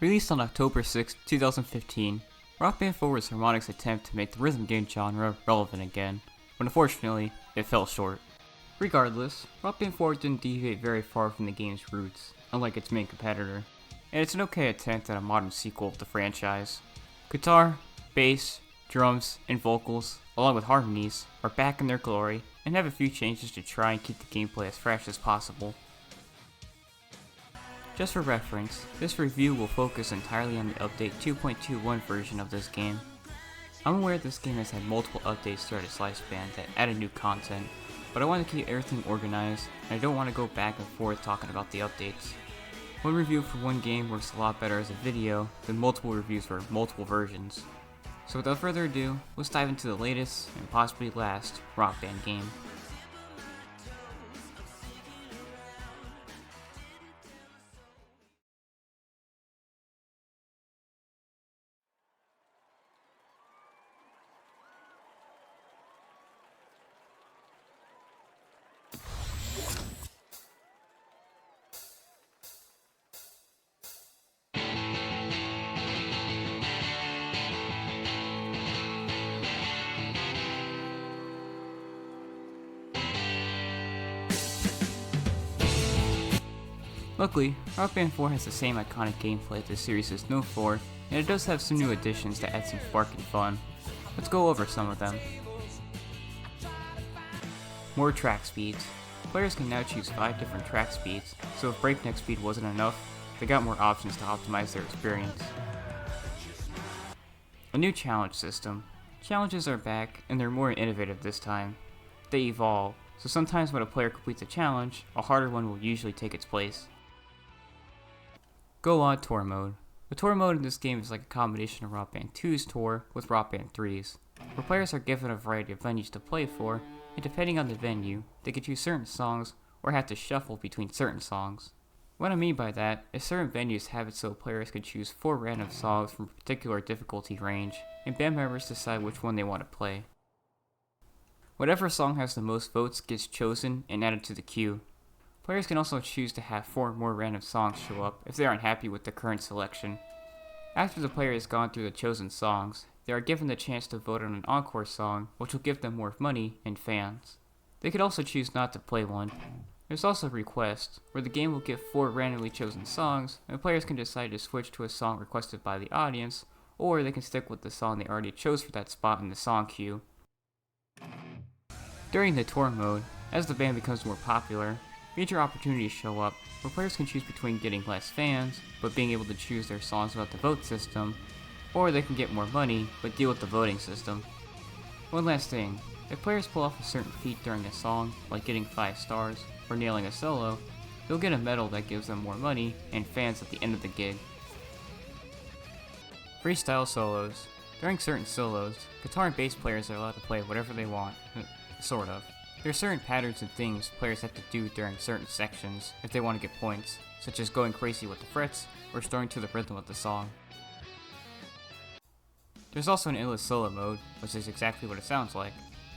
Released on October 6, 2015, Rock Band 4 was Harmonix's attempt to make the rhythm game genre relevant again, but unfortunately, it fell short. Regardless, Rock Band 4 didn't deviate very far from the game's roots, unlike its main competitor, and it's an okay attempt at a modern sequel of the franchise. Guitar, bass, drums, and vocals, along with harmonies, are back in their glory, and have a few changes to try and keep the gameplay as fresh as possible. Just for reference, this review will focus entirely on the Update 2.21 version of this game. I'm aware this game has had multiple updates throughout its lifespan that added new content, but I want to keep everything organized, and I don't want to go back and forth talking about the updates. One review for one game works a lot better as a video than multiple reviews for multiple versions. So without further ado, let's dive into the latest, and possibly last, Rock Band game. Luckily, Rock Band 4 has the same iconic gameplay the series is known for, and it does have some new additions to add some spark and fun. Let's go over some of them. More track speeds. Players can now choose 5 different track speeds, so if breakneck speed wasn't enough, they got more options to optimize their experience. A new challenge system. Challenges are back, and they're more innovative this time. They evolve, so sometimes when a player completes a challenge, a harder one will usually take its place. Go On Tour Mode. The tour mode in this game is like a combination of Rock Band 2's tour with Rock Band 3's, where players are given a variety of venues to play for, and depending on the venue, they can choose certain songs or have to shuffle between certain songs. What I mean by that is certain venues have it so players can choose 4 random songs from a particular difficulty range, and band members decide which one they want to play. Whatever song has the most votes gets chosen and added to the queue. Players can also choose to have 4 more random songs show up if they are unhappy with the current selection. After the player has gone through the chosen songs, they are given the chance to vote on an encore song, which will give them more money and fans. They could also choose not to play one. There's also requests, where the game will give 4 randomly chosen songs, and players can decide to switch to a song requested by the audience, or they can stick with the song they already chose for that spot in the song queue. During the tour mode, as the band becomes more popular, major opportunities show up, where players can choose between getting less fans, but being able to choose their songs without the vote system, or they can get more money, but deal with the voting system. One last thing, if players pull off a certain feat during a song, like getting 5 stars, or nailing a solo, they'll get a medal that gives them more money and fans at the end of the gig. Freestyle solos. During certain solos, guitar and bass players are allowed to play whatever they want, sort of. There are certain patterns and things players have to do during certain sections if they want to get points, such as going crazy with the frets or starting to the rhythm of the song. There's also an endless solo mode, which is exactly what it sounds like.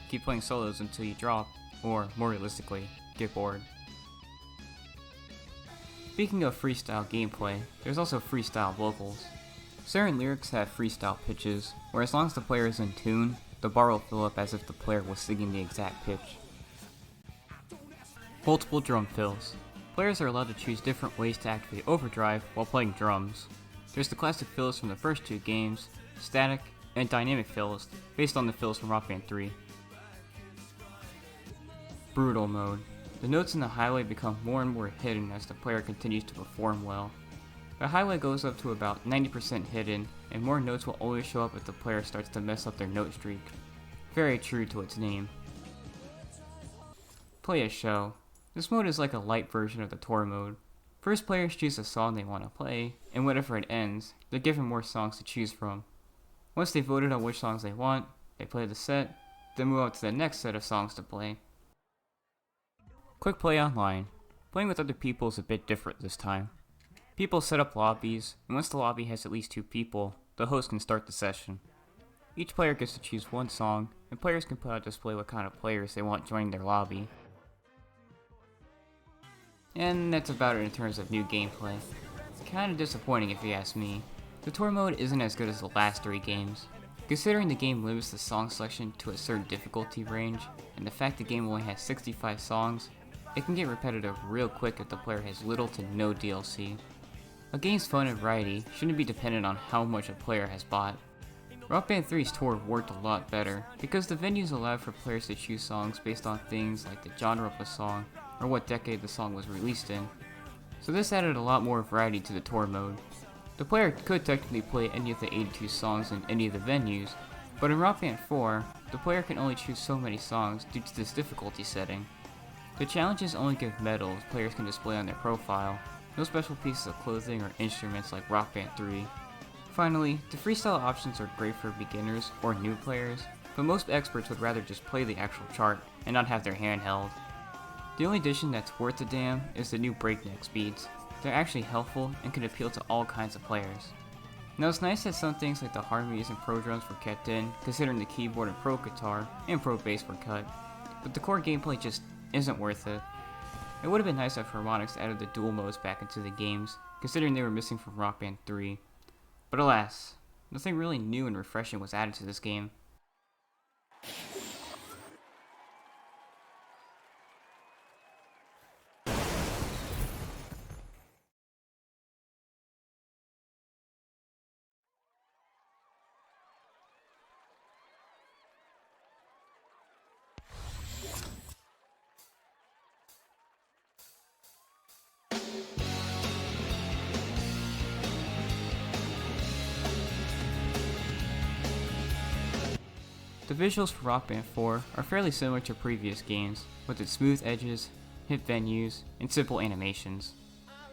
Keep playing solos until you drop, or more realistically, get bored. Speaking of freestyle gameplay, there's also freestyle vocals. Certain lyrics have freestyle pitches, where as long as the player is in tune, the bar will fill up as if the player was singing the exact pitch. Multiple drum fills. Players are allowed to choose different ways to activate overdrive while playing drums. There's the classic fills from the first 2 games, static, and dynamic fills, based on the fills from Rock Band 3. Brutal mode. The notes in the highway become more and more hidden as the player continues to perform well. The highway goes up to about 90% hidden, and more notes will always show up if the player starts to mess up their note streak. Very true to its name. Play a show. This mode is like a light version of the tour mode. First, players choose a song they want to play, and whenever it ends, they're given more songs to choose from. Once they've voted on which songs they want, they play the set, then move on to the next set of songs to play. Quick play online. Playing with other people is a bit different this time. People set up lobbies, and once the lobby has at least 2 people, the host can start the session. Each player gets to choose one song, and players can put on display what kind of players they want joining their lobby. And that's about it in terms of new gameplay. kinda disappointing if you ask me. The tour mode isn't as good as the last 3 games. Considering the game limits the song selection to a certain difficulty range, and the fact the game only has 65 songs, it can get repetitive real quick if the player has little to no DLC. A game's fun and variety shouldn't be dependent on how much a player has bought. Rock Band 3's tour worked a lot better, because the venues allowed for players to choose songs based on things like the genre of the song, or what decade the song was released in. So this added a lot more variety to the tour mode. The player could technically play any of the 82 songs in any of the venues, but in Rock Band 4, the player can only choose so many songs due to this difficulty setting. The challenges only give medals players can display on their profile, no special pieces of clothing or instruments like Rock Band 3. Finally, the freestyle options are great for beginners or new players, but most experts would rather just play the actual chart and not have their hand held. The only addition that's worth a damn is the new breakneck speeds. They're actually helpful and can appeal to all kinds of players. Now it's nice that some things like the harmonies and pro drums were kept in, considering the keyboard and pro guitar and pro bass were cut, but the core gameplay just isn't worth it. It would have been nice if Harmonix added the dual modes back into the games, considering they were missing from Rock Band 3. But alas, nothing really new and refreshing was added to this game. The visuals for Rock Band 4 are fairly similar to previous games, with its smooth edges, hip venues, and simple animations.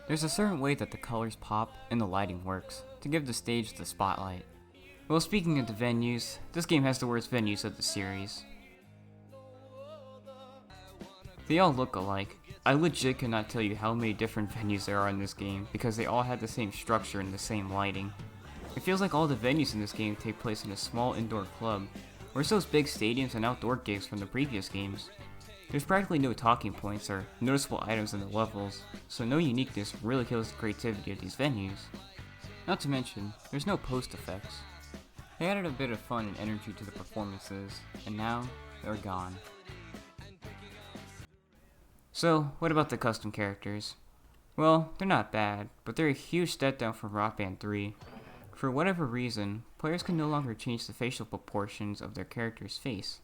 There's a certain way that the colors pop and the lighting works, to give the stage the spotlight. Well, speaking of the venues, this game has the worst venues of the series. They all look alike. I legit cannot tell you how many different venues there are in this game, because they all have the same structure and the same lighting. It feels like all the venues in this game take place in a small indoor club. Where's those big stadiums and outdoor gigs from the previous games? There's practically no talking points or noticeable items in the levels, so no uniqueness really kills the creativity of these venues. Not to mention, there's no post effects. They added a bit of fun and energy to the performances, and now they're gone. So, what about the custom characters? Well, they're not bad, but they're a huge step down from Rock Band 3. For whatever reason, players can no longer change the facial proportions of their character's face.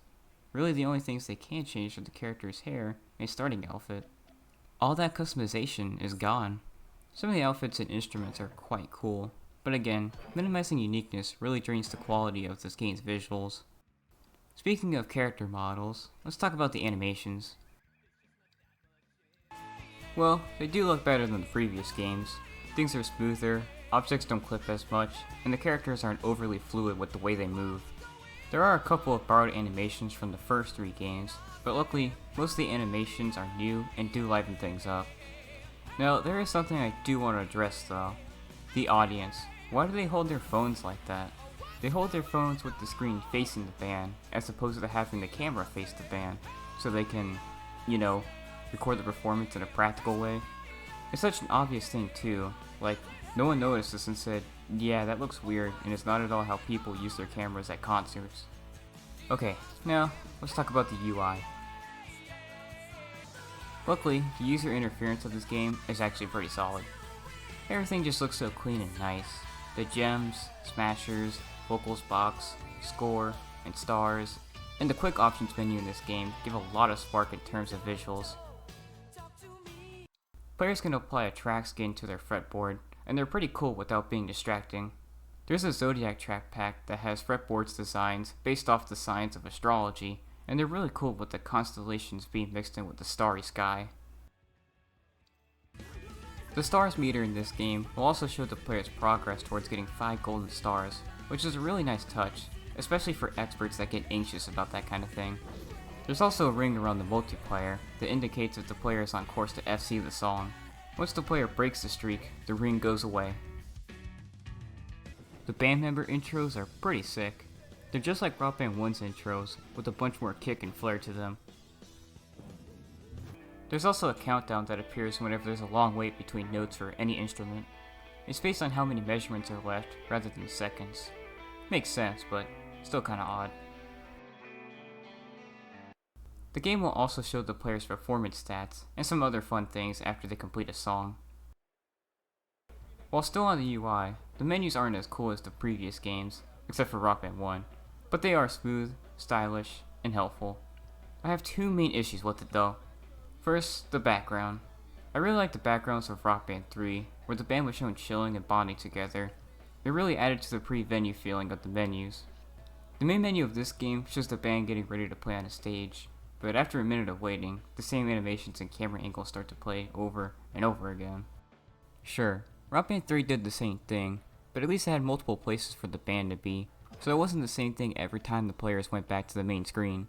Really, the only things they can change are the character's hair and starting outfit. All that customization is gone. Some of the outfits and instruments are quite cool, but again, minimizing uniqueness really drains the quality of this game's visuals. Speaking of character models, let's talk about the animations. Well, they do look better than the previous games. Things are smoother, objects don't clip as much, and the characters aren't overly fluid with the way they move. There are a couple of borrowed animations from the first 3 games, but luckily, most of the animations are new and do liven things up. Now, there is something I do want to address though. The audience. Why do they hold their phones like that? They hold their phones with the screen facing the band, as opposed to having the camera face the band, so they can, record the performance in a practical way. It's such an obvious thing too, like, no one noticed this and said, yeah, that looks weird, and it's not at all how people use their cameras at concerts. Okay, now, let's talk about the UI. Luckily, the user interference of this game is actually pretty solid. Everything just looks so clean and nice. The gems, smashers, vocals box, score, and stars, and the quick options menu in this game give a lot of spark in terms of visuals. Players can apply a track skin to their fretboard, and they're pretty cool without being distracting. There's a Zodiac track pack that has fretboards designs based off the signs of astrology, and they're really cool with the constellations being mixed in with the starry sky. The stars meter in this game will also show the player's progress towards getting 5 golden stars, which is a really nice touch, especially for experts that get anxious about that kind of thing. There's also a ring around the multiplayer that indicates if the player is on course to FC the song. Once the player breaks the streak, the ring goes away. The band member intros are pretty sick. They're just like Rock Band 1's intros, with a bunch more kick and flair to them. There's also a countdown that appears whenever there's a long wait between notes for any instrument. It's based on how many measurements are left rather than seconds. Makes sense, but still kinda odd. The game will also show the player's performance stats and some other fun things after they complete a song. While still on the UI, the menus aren't as cool as the previous games, except for Rock Band 1, but they are smooth, stylish, and helpful. I have two main issues with it though. First, the background. I really like the backgrounds of Rock Band 3, where the band was shown chilling and bonding together. It really added to the pre-venue feeling of the menus. The main menu of this game shows the band getting ready to play on a stage, but after a minute of waiting, the same animations and camera angles start to play over and over again. Sure, Rock Band 3 did the same thing, but at least it had multiple places for the band to be, so it wasn't the same thing every time the players went back to the main screen.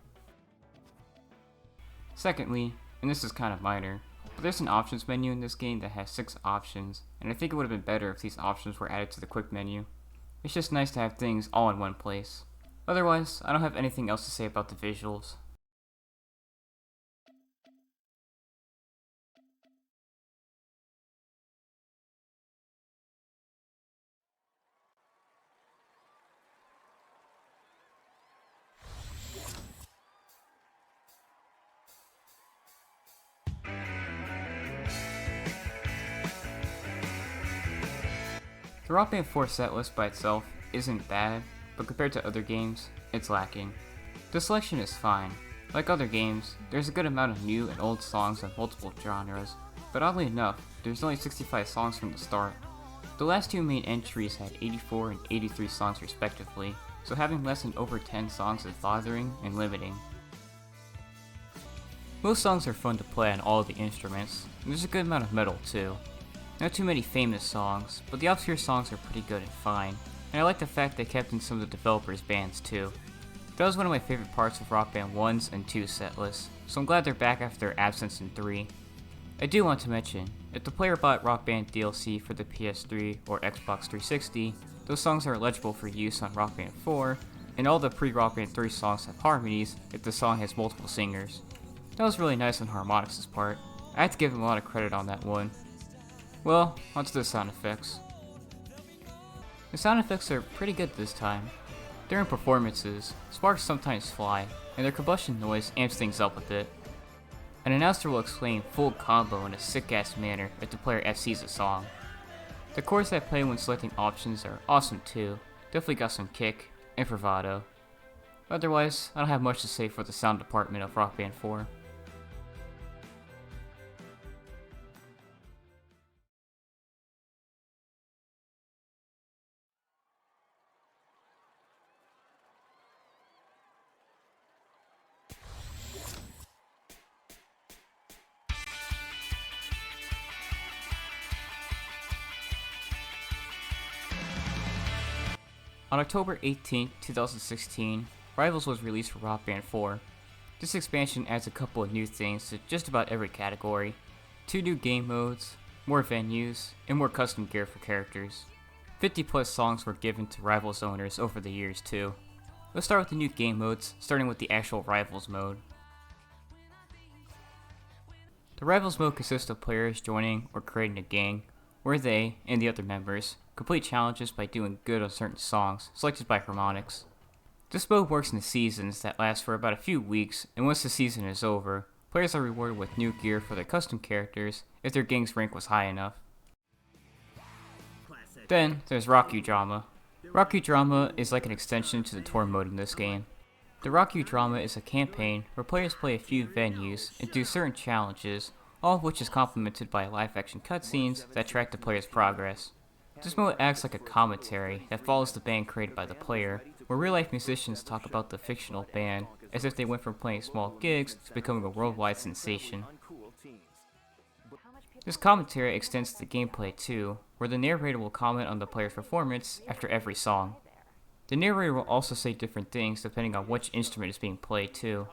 Secondly, and this is kind of minor, but there's an options menu in this game that has 6 options, and I think it would have been better if these options were added to the quick menu. It's just nice to have things all in one place. Otherwise, I don't have anything else to say about the visuals. The Rock Band 4 setlist by itself isn't bad, but compared to other games, it's lacking. The selection is fine. Like other games, there's a good amount of new and old songs of multiple genres, but oddly enough, there's only 65 songs from the start. The last two main entries had 84 and 83 songs respectively, so having less than over 10 songs is bothering and limiting. Most songs are fun to play on all of the instruments, and there's a good amount of metal too. Not too many famous songs, but the obscure songs are pretty good and fine, and I like the fact they kept in some of the developers' bands too. That was one of my favorite parts of Rock Band 1's and 2's setlists, so I'm glad they're back after their absence in 3. I do want to mention, if the player bought Rock Band DLC for the PS3 or Xbox 360, those songs are eligible for use on Rock Band 4, and all the pre-Rock Band 3 songs have harmonies if the song has multiple singers. That was really nice on Harmonix's part. I have to give him a lot of credit on that one. Well, onto the sound effects. The sound effects are pretty good this time. During performances, sparks sometimes fly, and their combustion noise amps things up a bit. An announcer will explain full combo in a sick-ass manner if the player FCs a song. The chords that play when selecting options are awesome too, definitely got some kick and bravado. Otherwise, I don't have much to say for the sound department of Rock Band 4. On October 18, 2016, Rivals was released for Rock Band 4. This expansion adds a couple of new things to just about every category. 2 new game modes, more venues, and more custom gear for characters. 50 plus songs were given to Rivals owners over the years too. Let's start with the new game modes, starting with the actual Rivals mode. The Rivals mode consists of players joining or creating a gang, where they, and the other members, complete challenges by doing good on certain songs, selected by Harmonix. This mode works in seasons that last for about a few weeks, and once the season is over, players are rewarded with new gear for their custom characters if their gang's rank was high enough. Then, there's Rock You Drama. Rock You Drama is like an extension to the tour mode in this game. The Rock You Drama is a campaign where players play a few venues and do certain challenges, all of which is complemented by live-action cutscenes that track the player's progress. This mode acts like a commentary that follows the band created by the player, where real-life musicians talk about the fictional band as if they went from playing small gigs to becoming a worldwide sensation. This commentary extends to the gameplay too, where the narrator will comment on the player's performance after every song. The narrator will also say different things depending on which instrument is being played too.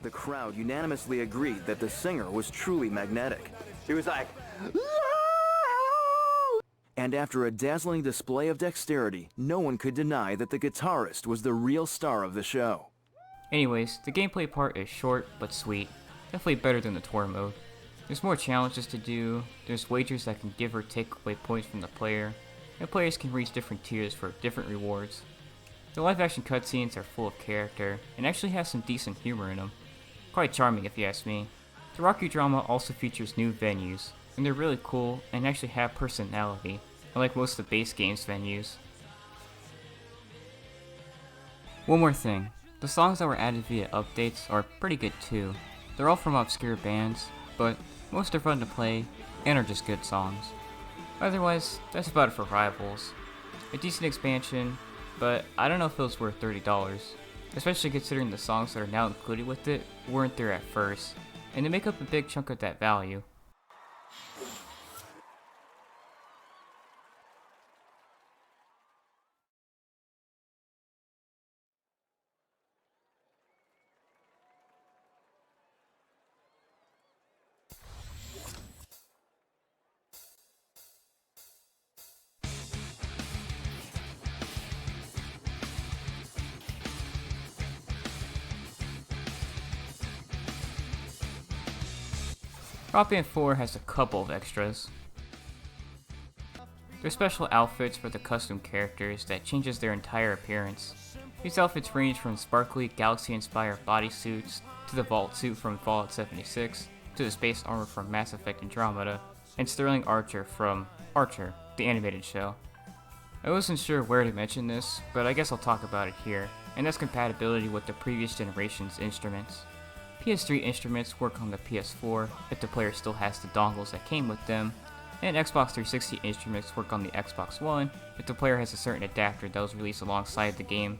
The crowd unanimously agreed that the singer was truly magnetic. He was like, And after a dazzling display of dexterity, no one could deny that the guitarist was the real star of the show. Anyways, the gameplay part is short but sweet, definitely better than the tour mode. There's more challenges to do, there's wagers that can give or take away points from the player, and players can reach different tiers for different rewards. The live action cutscenes are full of character, and actually have some decent humor in them. Quite charming if you ask me. The Rocky drama also features new venues, and they're really cool and actually have personality, unlike most of the base game's venues. One more thing, the songs that were added via updates are pretty good too. They're all from obscure bands, but most are fun to play and are just good songs. Otherwise, that's about it for Rivals. A decent expansion, but I don't know if it was worth $30, especially considering the songs that are now included with it weren't there at first, and they make up a big chunk of that value. Rock Band 4 has a couple of extras. There's special outfits for the custom characters that changes their entire appearance. These outfits range from sparkly galaxy-inspired bodysuits, to the vault suit from Fallout 76, to the space armor from Mass Effect Andromeda, and Sterling Archer from Archer, the animated show. I wasn't sure where to mention this, but I guess I'll talk about it here, and that's compatibility with the previous generation's instruments. PS3 instruments work on the PS4 if the player still has the dongles that came with them, and Xbox 360 instruments work on the Xbox One if the player has a certain adapter that was released alongside the game.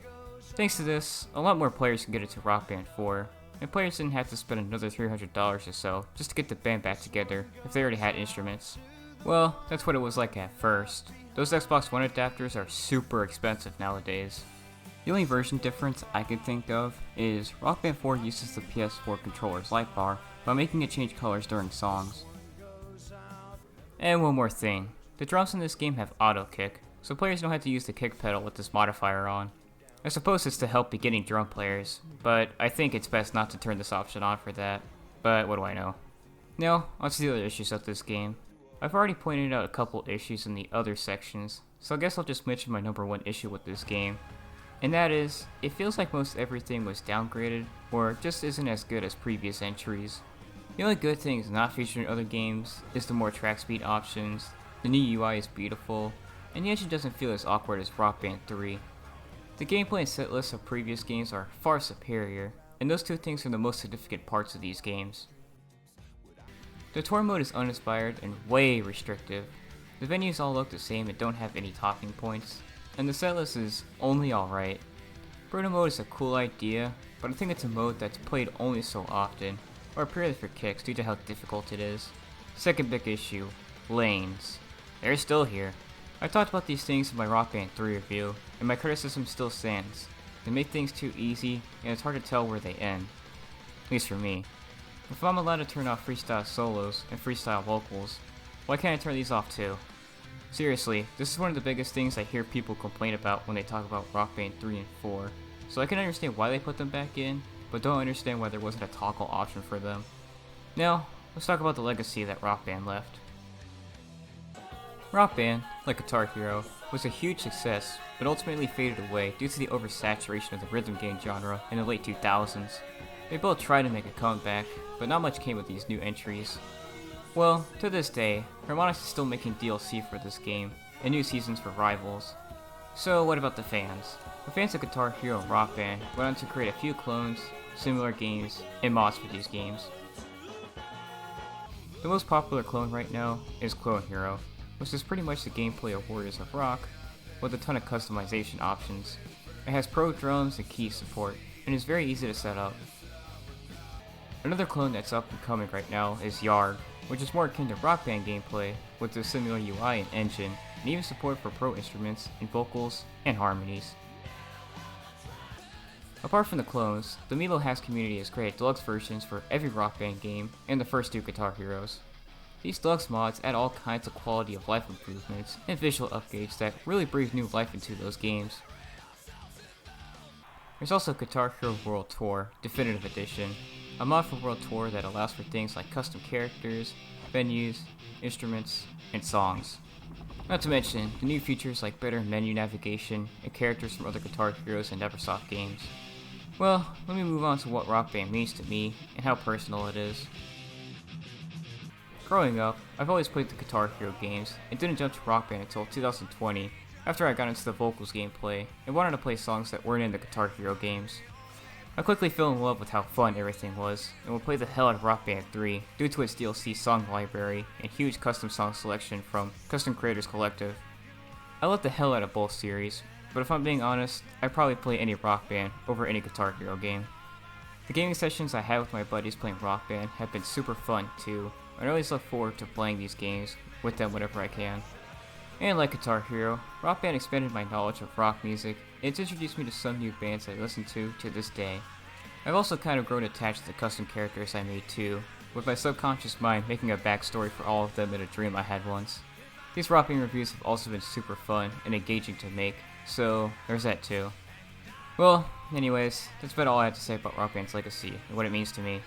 Thanks to this, a lot more players can get into Rock Band 4, and players didn't have to spend another $300 or so just to get the band back together if they already had instruments. Well, that's what it was like at first. Those Xbox One adapters are super expensive nowadays. The only version difference I can think of is Rock Band 4 uses the PS4 controller's light bar by making it change colors during songs. And one more thing, the drums in this game have auto kick, so players don't have to use the kick pedal with this modifier on. I suppose it's to help beginning drum players, but I think it's best not to turn this option on for that, but what do I know. Now, on to the other issues of this game. I've already pointed out a couple issues in the other sections, so I guess I'll just mention my number one issue with this game. And that is, it feels like most everything was downgraded, or just isn't as good as previous entries. The only good things not featured in other games is the more track speed options, the new UI is beautiful, and the engine doesn't feel as awkward as Rock Band 3. The gameplay and set lists of previous games are far superior, and those two things are the most significant parts of these games. The tour mode is uninspired and way restrictive. The venues all look the same and don't have any talking points, and the setlist is only alright. Burno mode is a cool idea, but I think it's a mode that's played only so often, or purely for kicks due to how difficult it is. Second big issue, lanes. They're still here. I talked about these things in my Rock Band 3 review, and my criticism still stands. They make things too easy, and it's hard to tell where they end. At least for me. If I'm allowed to turn off freestyle solos and freestyle vocals, why can't I turn these off too? Seriously, this is one of the biggest things I hear people complain about when they talk about Rock Band 3 and 4, so I can understand why they put them back in, but don't understand why there wasn't a toggle option for them. Now, let's talk about the legacy that Rock Band left. Rock Band, like Guitar Hero, was a huge success, but ultimately faded away due to the oversaturation of the rhythm game genre in the late 2000s. They both tried to make a comeback, but not much came with these new entries. Well, to this day, Harmonix is still making DLC for this game, and new seasons for Rivals. So what about the fans? The fans of Guitar Hero and Rock Band went on to create a few clones, similar games, and mods for these games. The most popular clone right now is Clone Hero, which is pretty much the gameplay of Warriors of Rock, with a ton of customization options. It has pro drums and key support, and is very easy to set up. Another clone that's up and coming right now is Yard, which is more akin to Rock Band gameplay with a similar UI and engine, and even support for pro instruments in vocals and harmonies. Apart from the clones, the Milo Hacks community has created deluxe versions for every Rock Band game and the first two Guitar Heroes. These deluxe mods add all kinds of quality of life improvements and visual updates that really breathe new life into those games. There's also Guitar Hero World Tour Definitive Edition, a mod for World Tour that allows for things like custom characters, venues, instruments, and songs. Not to mention the new features like better menu navigation and characters from other Guitar Heroes and Neversoft games. Well, let me move on to what Rock Band means to me and how personal it is. Growing up, I've always played the Guitar Hero games and didn't jump to Rock Band until 2020 after I got into the vocals gameplay and wanted to play songs that weren't in the Guitar Hero games. I quickly fell in love with how fun everything was, and will play the hell out of Rock Band 3 due to its DLC song library and huge custom song selection from Custom Creators Collective. I love the hell out of both series, but if I'm being honest, I'd probably play any Rock Band over any Guitar Hero game. The gaming sessions I had with my buddies playing Rock Band have been super fun too, and I always look forward to playing these games with them whenever I can. And like Guitar Hero, Rock Band expanded my knowledge of rock music, and it's introduced me to some new bands I listen to this day. I've also kind of grown attached to the custom characters I made too, with my subconscious mind making a backstory for all of them in a dream I had once. These Rock Band reviews have also been super fun and engaging to make, so there's that too. Well, anyways, that's about all I have to say about Rock Band's legacy and what it means to me.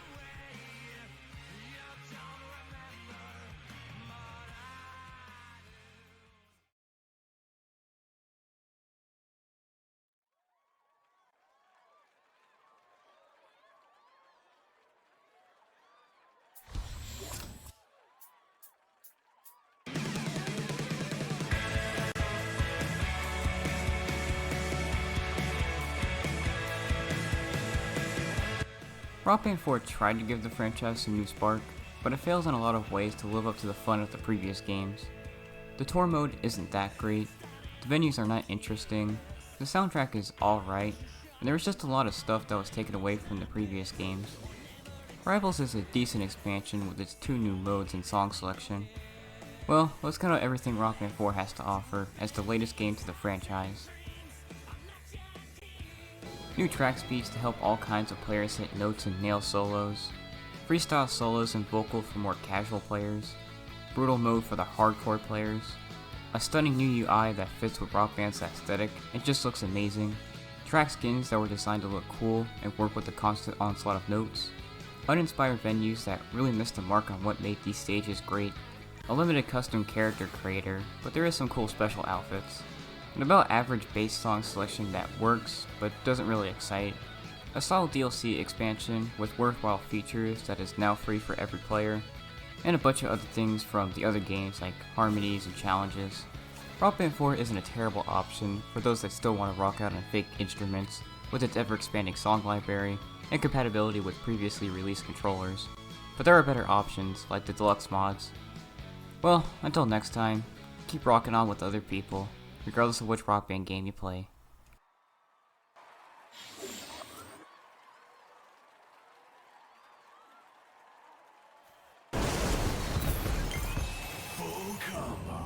Rock Band 4 tried to give the franchise a new spark, but it fails in a lot of ways to live up to the fun of the previous games. The tour mode isn't that great, the venues are not interesting, the soundtrack is alright, and there was just a lot of stuff that was taken away from the previous games. Rivals is a decent expansion with its 2 new modes and song selection. Well, that's kind of everything Rock Band 4 has to offer as the latest game to the franchise. New track speeds to help all kinds of players hit notes and nail solos, freestyle solos and vocal for more casual players, brutal mode for the hardcore players, a stunning new UI that fits with Rock Band's aesthetic and just looks amazing, track skins that were designed to look cool and work with the constant onslaught of notes, uninspired venues that really missed the mark on what made these stages great, a limited custom character creator, but there is some cool special outfits, an about average bass song selection that works, but doesn't really excite, a solid DLC expansion with worthwhile features that is now free for every player, and a bunch of other things from the other games like harmonies and challenges. Rock Band 4 isn't a terrible option for those that still want to rock out on fake instruments with its ever-expanding song library and compatibility with previously released controllers, but there are better options like the deluxe mods. Well, until next time, keep rocking on with other people, regardless of which Rock Band game you play. Full combo.